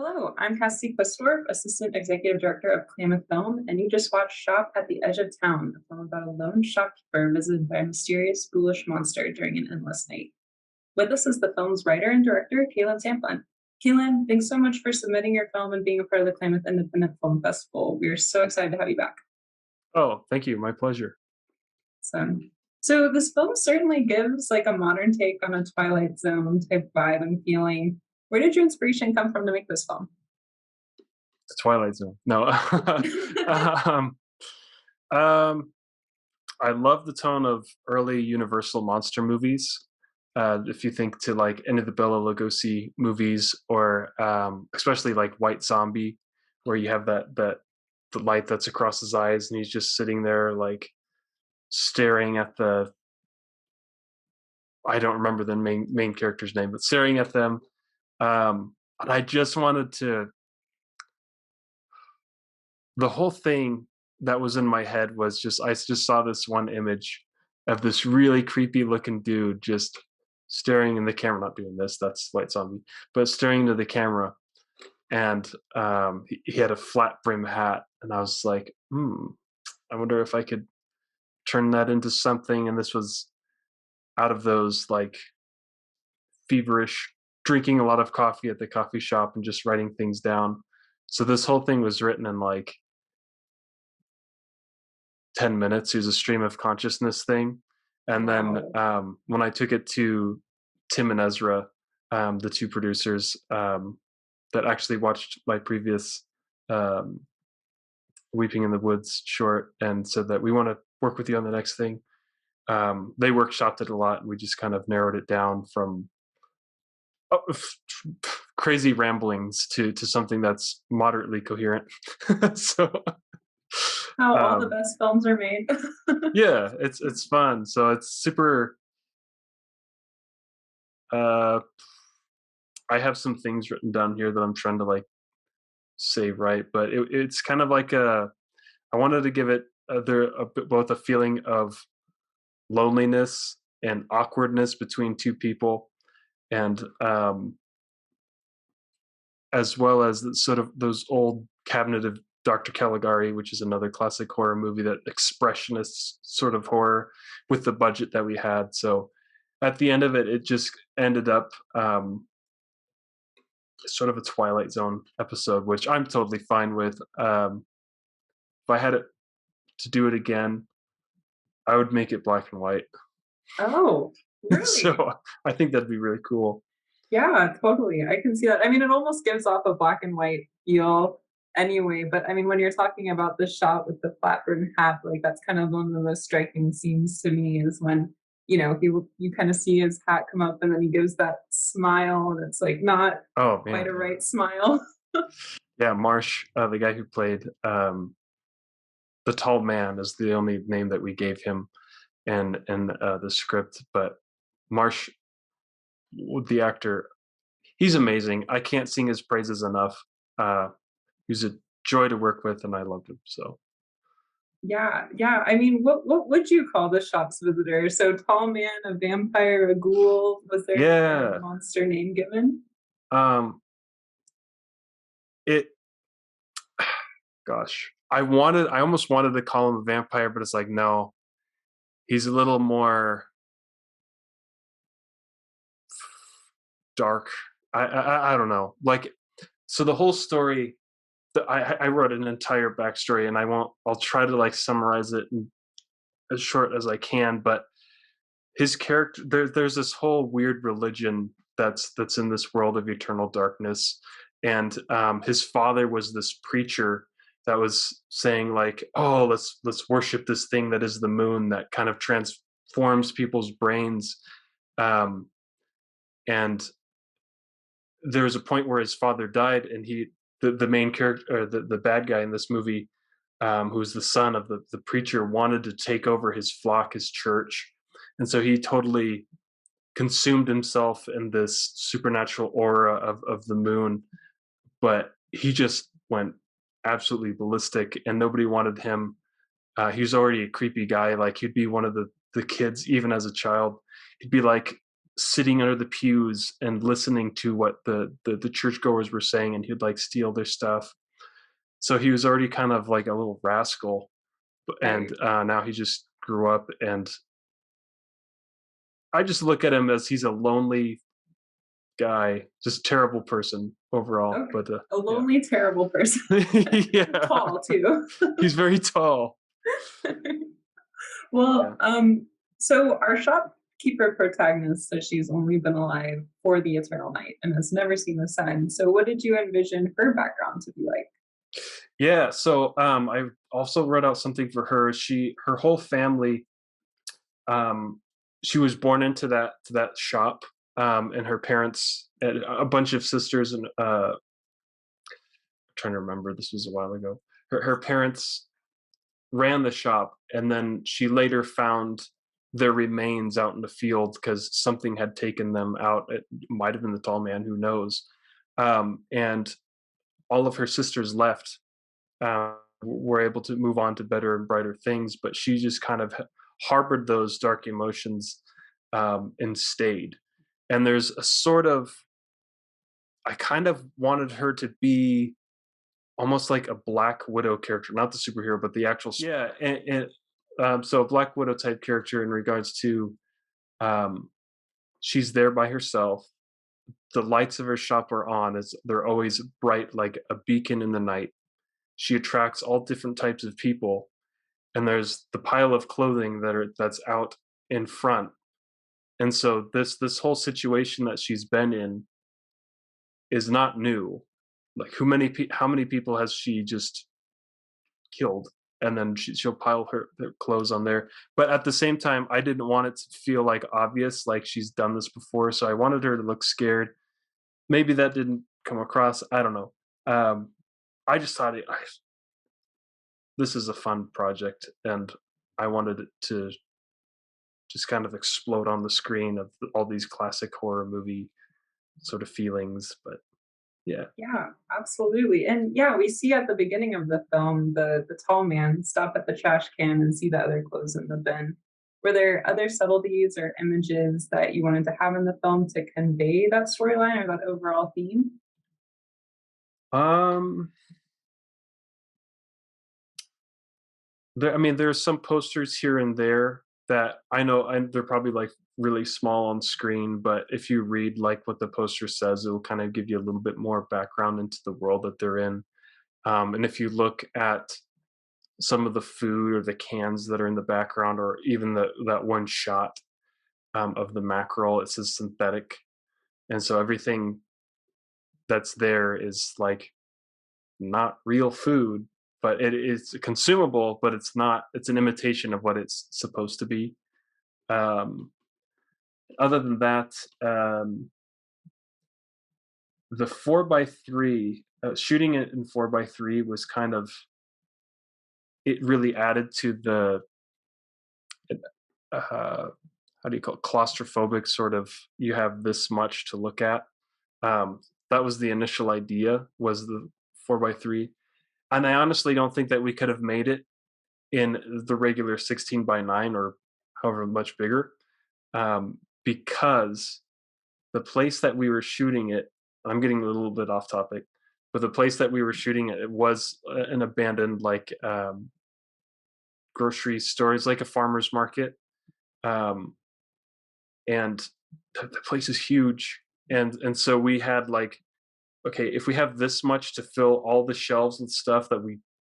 Hello, I'm Cassie Questorf, Assistant Executive Director of Klamath Film, and you just watched Shop at the Edge of Town, a film about a lone shopkeeper visited by a mysterious, foolish monster during an endless night. With us is the film's writer and director, Cailin Tamplin. Cailin, thanks so much for submitting your film and being a part of the Klamath Independent Film Festival. We are so excited to have you back. Oh, thank you. My pleasure. So, so this film certainly gives like a modern take on a Twilight Zone type vibe and feeling. Where did your inspiration come from to make this film? The Twilight Zone. No. um, um, I love the tone of early Universal monster movies. If you think to like any of the Bela Lugosi movies, or especially like White Zombie, where you have that the light that's across his eyes, and he's just sitting there like staring at the I don't remember the main character's name, but staring at them. And I just wanted to the whole thing that was in my head was just I just saw this one image of this really creepy looking dude just staring in the camera, not doing this, that's White Zombie, but staring into the camera. And he had a flat brim hat, and I was like, I wonder if I could turn that into something. And this was out of those like feverish drinking a lot of coffee at the coffee shop and just writing things down. So this whole thing was written in like 10 minutes. It was a stream of consciousness thing. And then Wow. when I took it to Tim and Ezra, the two producers that actually watched my previous um, Weeping in the Woods short and said that we want to work with you on the next thing, they workshopped it a lot. And we just kind of narrowed it down from crazy ramblings to something that's moderately coherent. So How all the um, best films are made. yeah, it's fun. So it's super. Uh, I have some things written down here that I'm trying to like say right, but it's kind of like I wanted to give it both a feeling of loneliness and awkwardness between two people, and as well as sort of those old Cabinet of Dr. Caligari, which is another classic horror movie, that expressionist sort of horror with the budget that we had. So at the end of it, it just ended up sort of a Twilight Zone episode, which I'm totally fine with. If I had it to do it again, I would make it black and white. Oh, really? So I think that'd be really cool. Yeah, totally. I can see that. I mean, it almost gives off a black and white feel anyway, but I mean, when you're talking about the shot with the flat brim hat, like that's kind of one of the most striking scenes to me is when, you kind of see his hat come up and then he gives that smile and it's like not Oh quite man, a yeah, right smile. yeah. Marsh, the guy who played the tall man, is the only name that we gave him in the script. But Marsh, the actor, he's amazing. I can't sing his praises enough. He's a joy to work with, and I loved him. So Yeah, yeah. I mean, what would you call the shop's visitor? So tall man, a vampire, a ghoul. Was there any kind of yeah, monster name given? um, it. Gosh, I almost wanted to call him a vampire, but it's like no, he's a little more dark. I don't know. Like, so the whole story. I wrote an entire backstory, and I'll try to like summarize it in as short as I can. But his character, there's this whole weird religion that's in this world of eternal darkness, and his father was this preacher that was saying like, oh, let's worship this thing that is the moon that kind of transforms people's brains, um, and there was a point where his father died, and the main character, or the bad guy in this movie, who's the son of the preacher, wanted to take over his flock, his church. And so he totally consumed himself in this supernatural aura of the moon. But he just went absolutely ballistic, and nobody wanted him. He was already a creepy guy. Like, he'd be one of the kids, even as a child. He'd be like sitting under the pews and listening to what the churchgoers were saying, and he'd like steal their stuff. So he was already kind of like a little rascal, and Right. now he just grew up, and I just look at him as he's a lonely guy, just terrible person overall. Okay. But A yeah, lonely, terrible person. yeah, Tall too. he's very tall. Well, Yeah, so our shopkeeper protagonist says she's only been alive for the eternal night and has never seen the sun. So what did you envision her background to be like? yeah. So I also wrote out something for her. Her whole family, um, she was born into that shop, and her parents, and a bunch of sisters, and I'm trying to remember. This was a while ago. Her parents ran the shop, and then she later found their remains out in the field because something had taken them out. It might have been the tall man, who knows. And all of her sisters left, were able to move on to better and brighter things, but she just kind of harbored those dark emotions, and stayed. And there's a sort of, I kind of wanted her to be almost like a Black Widow character, not the superhero, but the actual, yeah, so a Black Widow type character in regards to, um, she's there by herself. The lights of her shop are on, as they're always bright like a beacon in the night. She attracts all different types of people, and there's the pile of clothing that's out in front. And so this whole situation that she's been in is not new. Like, how many people has she just killed? And then she'll pile her clothes on there. But at the same time, I didn't want it to feel like obvious, like she's done this before. So I wanted her to look scared. Maybe that didn't come across. I don't know. I just thought this is a fun project, and I wanted it to just kind of explode on the screen of all these classic horror movie sort of feelings. But yeah. Yeah, absolutely. And yeah, we see at the beginning of the film the tall man stop at the trash can and see the other clothes in the bin. Were there other subtleties or images that you wanted to have in the film to convey that storyline or that overall theme? Um, I mean, there's some posters here and there that I know, and they're probably like really small on screen, but if you read like what the poster says, it will kind of give you a little bit more background into the world that they're in. And if you look at some of the food or the cans that are in the background, or even that one shot, of the mackerel, it says synthetic, and so everything that's there is like not real food, but it is consumable, but it's not. It's an imitation of what it's supposed to be. Um, Other than that, the 4x3, shooting it in 4x3 was kind of, it really added to the, uh, how do you call it, claustrophobic sort of, you have this much to look at. That was the initial idea, was the 4x3, and I honestly don't think that we could have made it in the regular 16:9 or however much bigger, because the place that we were shooting it, I'm getting a little bit off topic, but the place that we were shooting it, it was an abandoned like, grocery store. It's like a farmer's market, um, and the place is huge, and so we had like, okay, if we have this much to fill all the shelves and stuff, that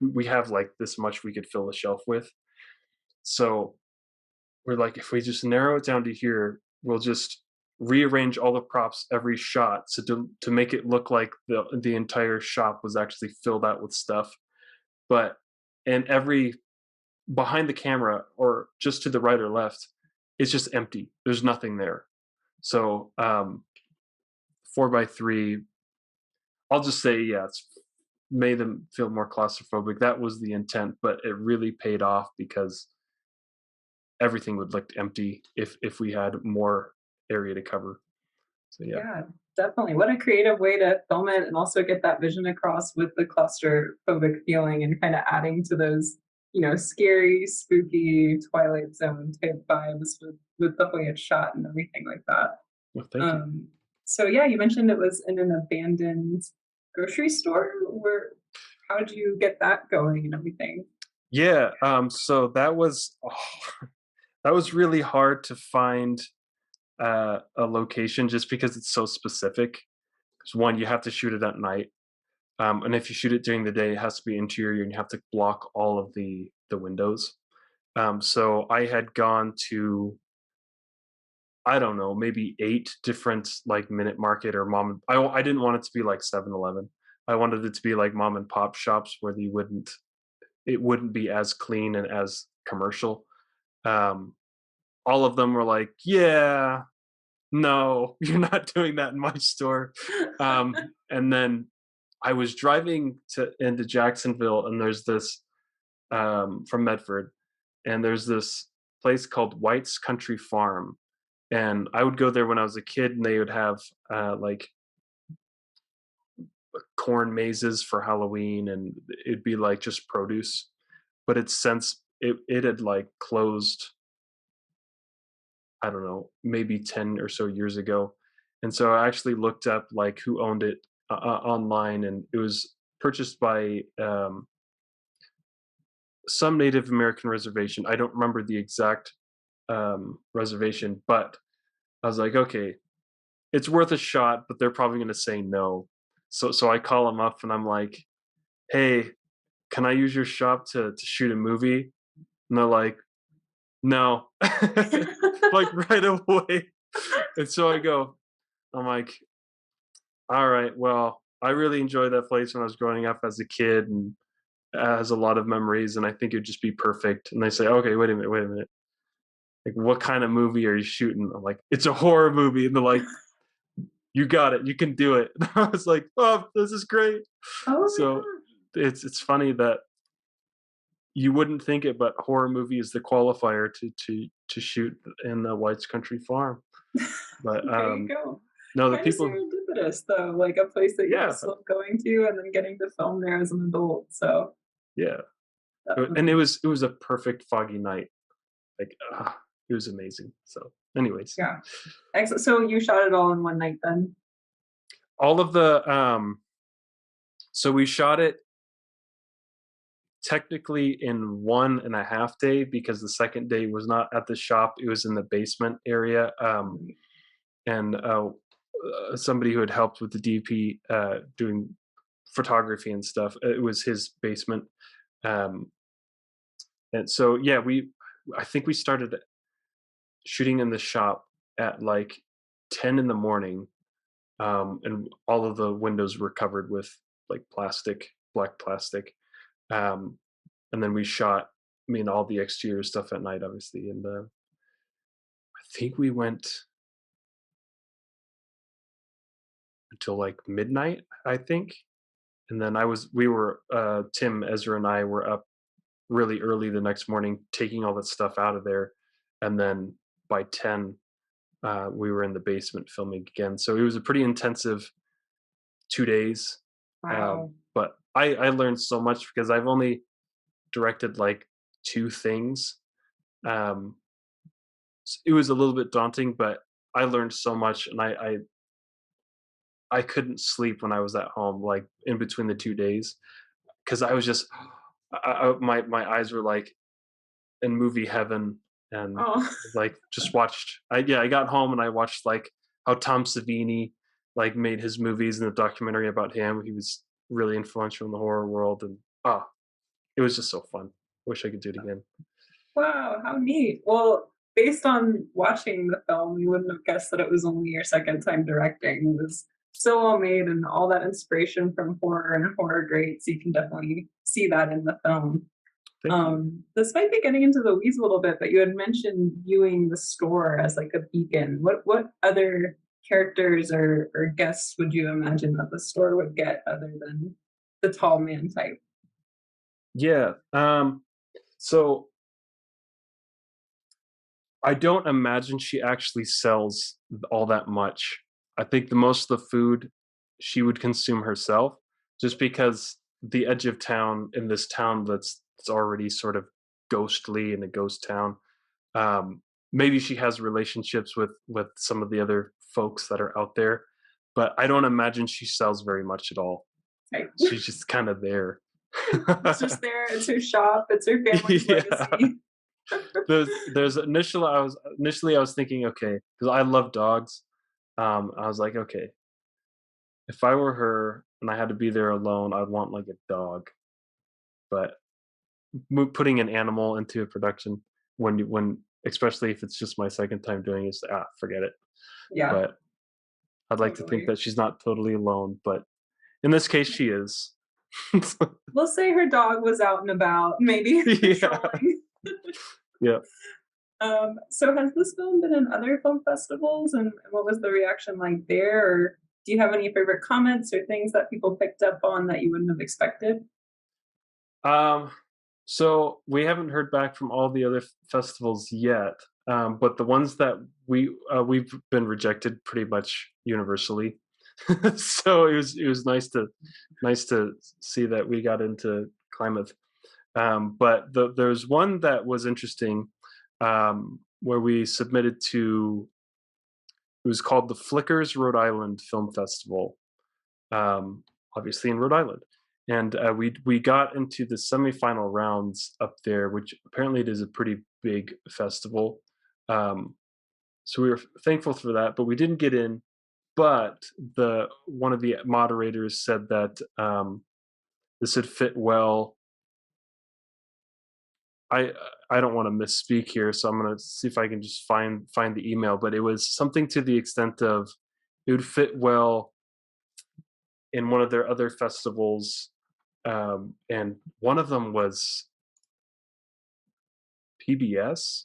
we have like this much we could fill the shelf with. So we're like, if we just narrow it down to here, we'll just rearrange all the props every shot, so to make it look like the entire shop was actually filled out with stuff. But and every behind the camera, or just to the right or left, it's just empty. There's nothing there. So 4x3, I'll just say, yeah, it's made them feel more claustrophobic. That was the intent, but it really paid off because everything would look empty if we had more area to cover. So yeah. Yeah, definitely. What a creative way to film it and also get that vision across with the claustrophobic feeling and kind of adding to those, scary, spooky Twilight Zone type vibes with the way it's shot and everything like that. Well, thank you. Um, so yeah, you mentioned it was in an abandoned grocery store. Where, how did you get that going and everything? Yeah, so that was that was really hard to find a location just because it's so specific. 'Cause one, you have to shoot it at night, and if you shoot it during the day, it has to be interior, and you have to block all of the windows. So I had gone to, I don't know, maybe 8 different, like, Minute Market or I didn't want it to be like 7-Eleven. I wanted it to be like mom and pop shops where it wouldn't be as clean and as commercial. Um, all of them were like, "Yeah, no, you're not doing that in my store." And then I was driving to into Jacksonville, and there's this, from Medford, and there's this place called White's Country Farm, and I would go there when I was a kid, and they would have, like, corn mazes for Halloween, and it'd be, like, just produce, but it's since it had, like, closed, I don't know, maybe 10 or so years ago, and so I actually looked up, like, who owned it, online, and it was purchased by, some Native American reservation. I don't remember the exact, reservation, but I was like, "Okay, it's worth a shot, but they're probably gonna say no." So I call them up and I'm like, "Hey, can I use your shop to shoot a movie?" And they're like, "No." Like, right away. And so I'm like, "Alright, well, I really enjoyed that place when I was growing up as a kid, and it has a lot of memories, and I think it'd just be perfect." And they say, "Okay, wait a minute. Like, what kind of movie are you shooting?" I'm like, "It's a horror movie." And they're like, "You got it. You can do it." And I was like, "Oh, this is great." Oh my So it's funny that you wouldn't think it, but horror movie is the qualifier to shoot in the White's Country Farm. But, god, there you go. no, the Kind of people, serendipitous though, like a place that you yeah, just love going to and then getting to film there as an adult. So yeah. And definitely, it was a perfect foggy night. Like, it was amazing. So, anyways, yeah. Excellent. So you shot it all in one night then? all of the, so we shot it technically in 1.5 day because the second day was not at the shop, it was in the basement area, and, somebody who had helped with the DP, doing photography and stuff, it was his basement, um, and so, yeah, I think we started shooting in the shop at, like, 10 in the morning, and all of the windows were covered with, like, black plastic, um, and then we shot, I mean, all the exterior stuff at night, obviously, and, I think we went until, like, midnight, I think, and then Tim, Ezra, and I were up really early the next morning taking all that stuff out of there, and then by 10, we were in the basement filming again, so it was a pretty intensive 2 days, Wow. but I learned so much because I've only directed, like, 2 things, um, it was a little bit daunting, but I learned so much, and I couldn't sleep when I was at home, like, in between the 2 days, because I was just my eyes were, like, in movie heaven, and, Oh, like, just watched I got home and I watched, like, how Tom Savini, like, made his movies and the documentary about him. He was really influential in the horror world, and, it was just so fun. Wish I could do it again. wow, how neat. Well, based on watching the film, you wouldn't have guessed that it was only your second time directing. It was so well made and all that inspiration from horror and horror greats. You can definitely see that in the film. Thank you. This might be getting into the weeds a little bit, but you had mentioned viewing the store as like a beacon. What other characters or guests would you imagine that the store would get other than the tall man type? Yeah, so I don't imagine she actually sells all that much. I think the most of the food she would consume herself, just because the edge of town in this town that's already sort of ghostly in a ghost town. Maybe she has relationships with some of the other folks that are out there, but I don't imagine she sells very much at all. Right. She's just kind of there. It's just there. It's her shop. It's her family's Yeah. legacy. There's initially I was thinking, okay, because I love dogs. I was like, okay, if I were her and I had to be there alone, I'd want like a dog. But putting an animal into a production when especially if it's just my second time doing it, forget it. Yeah, But I'd like to think totally. that she's not totally alone, but in this case, she is. We'll say her dog was out and about, maybe Yeah, patrolling. yeah. So has this film been in other film festivals, and what was the reaction like there? Or do you have any favorite comments or things that people picked up on that you wouldn't have expected? Um, so we haven't heard back from all the other festivals yet, but the ones that we've been rejected pretty much universally. So it was nice to see that we got into Klamath. But there's one that was interesting, where we submitted to. It was called the Flickers Rhode Island Film Festival, um, obviously in Rhode Island. And we got into the semifinal rounds up there, which apparently it is a pretty big festival. Um, so we were thankful for that, but we didn't get in. But the one of the moderators said that this would fit well. I I don't want to misspeak here, so I'm gonna see if I can just find the email. But it was something to the extent of it would fit well in one of their other festivals, and one of them was PBS.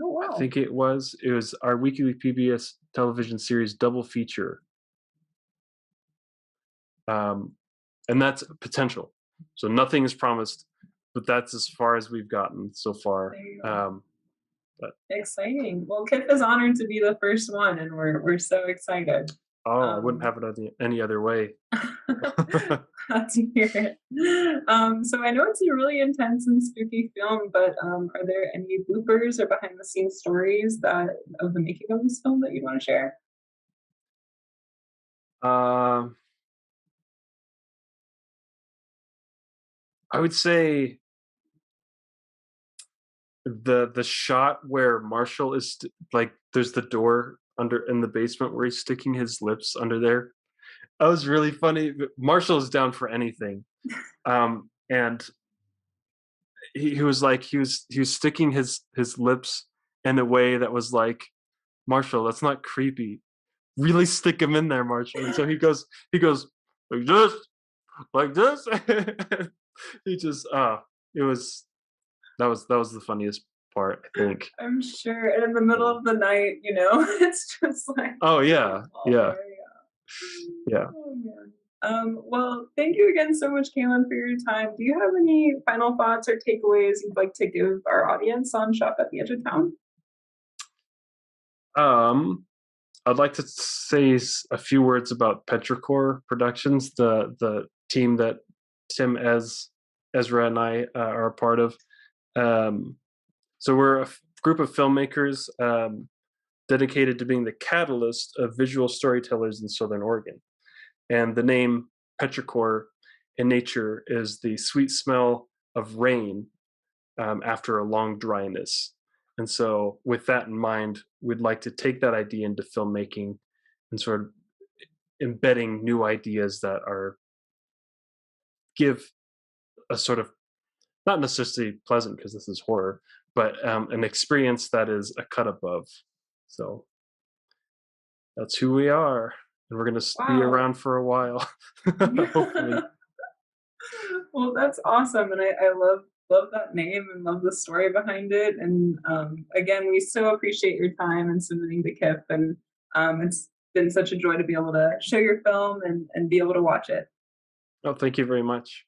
Oh I wow. think it was our weekly PBS television series double feature, um, and that's potential. So nothing is promised, but that's as far as we've gotten so far. There you go. But Exciting. Well, Kip is honored to be the first one, and we're so excited. oh, I wouldn't Um, have it any other way. Glad to hear it. So I know it's a really intense and spooky film, but are there any bloopers or behind the scenes stories that of the making of this film that you want to share? um, I would say the shot where Marshall is like there's the door under in the basement where he's sticking his lips under there. That was really funny. Marshall is down for anything. And he was like he was sticking his lips in a way that was like, Marshall, that's not creepy. Really stick him in there, Marshall. And so he goes like this. He just it was that was the funniest part, I think. I'm sure. And in the middle Yeah. of the night, it's just like Oh yeah, all yeah, there. yeah. Oh man. Well, thank you again so much, Cailin, for your time. Do you have any final thoughts or takeaways you'd like to give our audience on Shop at the Edge of Town? Um, I'd like to say a few words about Petrichor Productions, the team that Tim Ezra and I are a part of. Um, so we're a group of filmmakers, dedicated to being the catalyst of visual storytellers in Southern Oregon. And the name petrichor in nature is the sweet smell of rain, after a long dryness. And so, with that in mind, we'd like to take that idea into filmmaking and sort of embedding new ideas that are give a sort of not necessarily pleasant because this is horror, but an experience that is a cut above. So that's who we are, and we're gonna be Wow. around for a while, hopefully. Well, that's awesome, and I love that name and love the story behind it. And again, we so appreciate your time and submitting the KIF, and it's been such a joy to be able to show your film and be able to watch it. Oh, thank you very much.